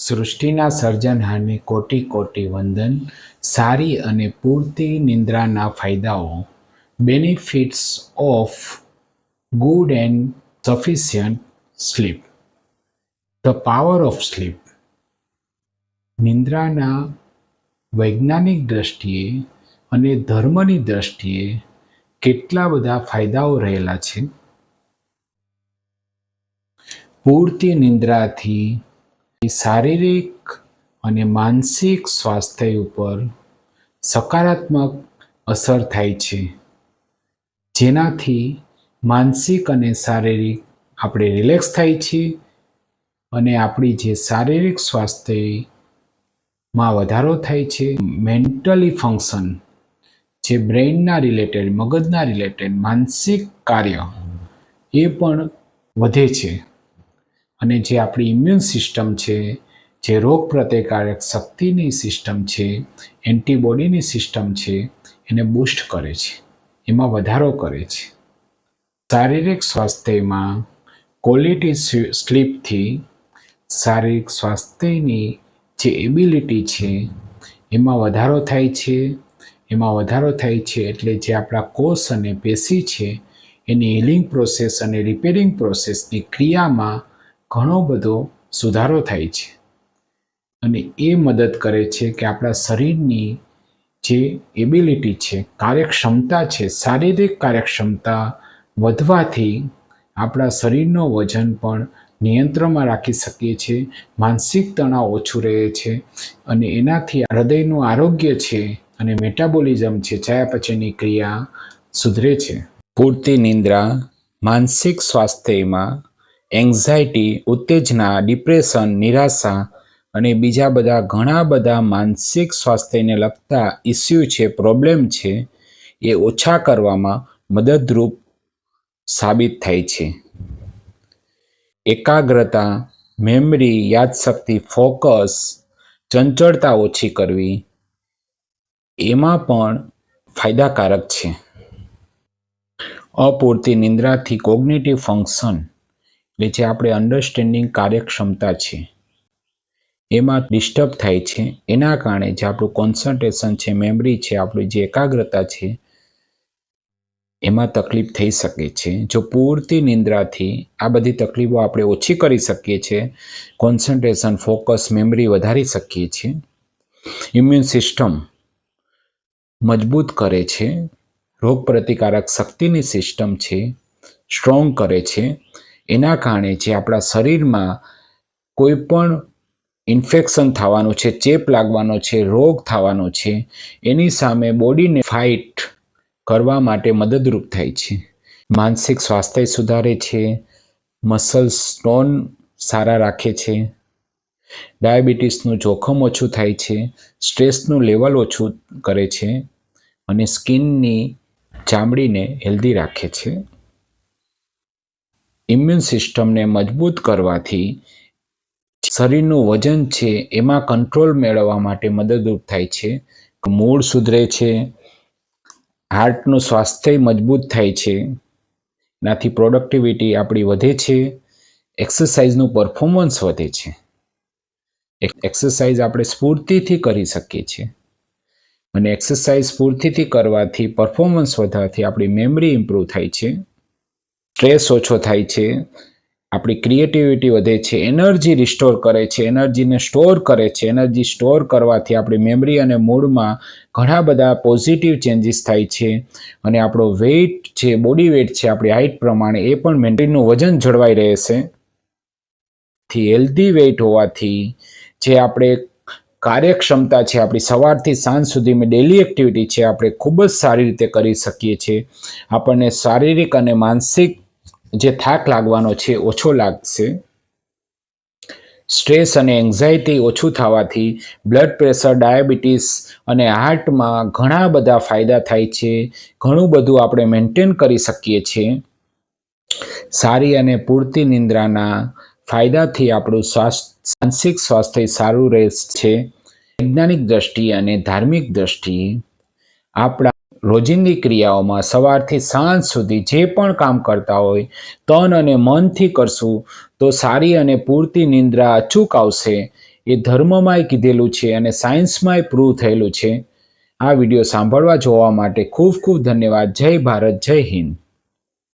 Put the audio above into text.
સૃષ્ટિના સર્જનહારને કોટી કોટી વંદન. સારી અને પૂરતી નિંદ્રાના ફાયદાઓ. Benefits of good and sufficient sleep. The power of sleep. નિંદ્રાના વૈજ્ઞાનિક દ્રષ્ટિએ અને ધર્મની દ્રષ્ટિએ કેટલા બધા ફાયદાઓ રહેલા છે. પૂરતી નિંદ્રાથી શારીરિક અને માનસિક સ્વાસ્થ્ય ઉપર સકારાત્મક અસર થાય છે, જેનાથી માનસિક અને શારીરિક આપણે રિલેક્સ થાય છે અને આપણી જે શારીરિક સ્વાસ્થ્યમાં વધારો થાય છે. મેન્ટલી ફંક્શન, જે બ્રેઇનના રિલેટેડ, મગજના રિલેટેડ માનસિક કાર્ય એ પણ વધે છે અને જે આપણી ઇમ્યુન સિસ્ટમ છે, જે રોગ પ્રતિકારક શક્તિની સિસ્ટમ છે, એન્ટીબોડીની સિસ્ટમ છે, એને બૂસ્ટ કરે છે, એમાં વધારો કરે છે. શારીરિક સ્વાસ્થ્યમાં ક્વોલિટી સ્લીપથી શારીરિક સ્વાસ્થ્યની જે એબિલિટી છે એમાં વધારો થાય છે. એમાં વધારો થાય છે એટલે જે આપણા કોષ અને પેશી છે એની હિલિંગ પ્રોસેસ અને રિપેરિંગ પ્રોસેસની ક્રિયામાં ઘણો બધો સુધારો થાય છે અને એ મદદ કરે છે કે આપણા શરીરની જે એબિલિટી છે, કાર્યક્ષમતા છે, શારીરિક કાર્યક્ષમતા વધવાથી આપણા શરીરનો વજન પણ નિયંત્રણમાં રાખી શકીએ છીએ, માનસિક તણાવ ઓછું રહે છે અને એનાથી હૃદયનું આરોગ્ય છે અને મેટાબોલિઝમ છે, ચયાપચયની ક્રિયા સુધરે છે. પૂરતી નિંદ્રા માનસિક સ્વાસ્થ્યમાં એન્ઝાયટી, ઉત્તેજના, ડિપ્રેશન, નિરાશા અને બીજા બધા ઘણા બધા માનસિક સ્વાસ્થ્યને લગતા ઇસ્યુ છે, પ્રોબ્લેમ છે, એ ઓછા કરવામાં મદદરૂપ સાબિત થાય છે. એકાગ્રતા, મેમરી, યાદશક્તિ, ફોકસ, ચંચળતા ઓછી કરવી એમાં પણ ફાયદાકારક છે. અપૂરતી નિંદ્રાથી કોગ્નિટિવ ફંક્શન, એટલે જે આપણે અન્ડરસ્ટેન્ડિંગ કાર્યક્ષમતા છે એમાં ડિસ્ટર્બ થાય છે. એના કારણે જે આપણું કોન્સન્ટ્રેશન છે, મેમરી છે, આપણું જે એકાગ્રતા છે એમાં તકલીફ થઈ શકે છે. જો પૂરતી નિંદ્રાથી આ બધી તકલીફો આપણે ઓછી કરી શકીએ છીએ, કોન્સન્ટ્રેશન, ફોકસ, મેમરી વધારી શકીએ છીએ. ઇમ્યુન સિસ્ટમ મજબૂત કરે છે, રોગ પ્રતિકારક શક્તિની સિસ્ટમ છે સ્ટ્રોંગ કરે છે. એના કારણે જે આપણા શરીરમાં કોઈ પણ ઇન્ફેક્શન થવાનું છે, ચેપ લાગવાનો છે, રોગ થવાનો છે, એની સામે બોડીને ફાઇટ કરવા માટે મદદરૂપ થાય છે. માનસિક સ્વાસ્થ્ય સુધારે છે, મસલ્સ ટોન સારા રાખે છે, ડાયાબિટીસનું જોખમ ઓછું થાય છે, સ્ટ્રેસનું લેવલ ઓછું કરે છે અને સ્કિનની ચામડીને હેલ્ધી રાખે છે. ઇમ્યુન સિસ્ટમને મજબૂત કરવાથી શરીરનું વજન છે એમાં કંટ્રોલ મેળવવા માટે મદદરૂપ થાય છે. મૂડ સુધરે છે, હાર્ટનું સ્વાસ્થ્ય મજબૂત થાય છે, એનાથી પ્રોડક્ટિવિટી આપણી વધે છે, એક્સરસાઇઝનું પરફોર્મન્સ વધે છે. એક્સરસાઇઝ આપણે સ્ફૂર્તિથી કરી શકીએ છીએ અને એક્સરસાઇઝ સ્ફૂર્તિથી કરવાથી, પરફોર્મન્સ વધવાથી આપણી મેમરી ઇમ્પ્રૂવ થાય છે, સ્ટ્રેસ ઓછો થાય છે, આપણી ક્રિએટિવિટી વધે છે, એનર્જી રિસ્ટોર કરે છે, એનર્જીને સ્ટોર કરે છે. એનર્જી સ્ટોર કરવાથી આપણી મેમરી અને મૂડમાં ઘણા બધા પોઝિટિવ ચેન્જીસ થાય છે અને આપણો વેઇટ છે, બોડી વેઇટ છે, આપણી હાઇટ પ્રમાણે એ પણ મેન્ટેનનું વજન જળવાઈ રહેશે. હેલ્ધી વેઇટ હોવાથી જે આપણે કાર્યક્ષમતા છે, આપણી સવારથી સાંજ સુધીમાં ડેલી એક્ટિવિટી છે, આપણે ખૂબ જ સારી રીતે કરી શકીએ છીએ. આપણને શારીરિક અને માનસિક જે થાક લાગવાનો છે ઓછો લાગશે. સ્ટ્રેસ અને એન્ઝાયટી ઓછું થવાથી બ્લડ પ્રેશર, ડાયાબિટીસ અને હાર્ટમાં ઘણા બધા ફાયદા થાય છે. ઘણું બધું આપણે મેન્ટેન કરી શકીએ છીએ. સારી અને પૂરતી નિંદ્રાના ફાયદાથી આપણું માનસિક સ્વાસ્થ્ય સારું રહે છે. વૈજ્ઞાનિક દ્રષ્ટિએ અને ધાર્મિક દ્રષ્ટિએ આપણા રોજિંદી ક્રિયાઓમાં સવારથી સાંજ સુધી જે પણ કામ કરતા હોય તન અને મનથી કરશું તો સારી અને પૂરતી નિંદ્રા અચૂક આવશે. એ ધર્મમાંય કીધેલું છે અને સાયન્સમાંય પ્રૂવ થયેલું છે. આ વિડીયો સાંભળવા જોવા માટે ખૂબ ખૂબ ધન્યવાદ. જય ભારત, જય હિન્દ.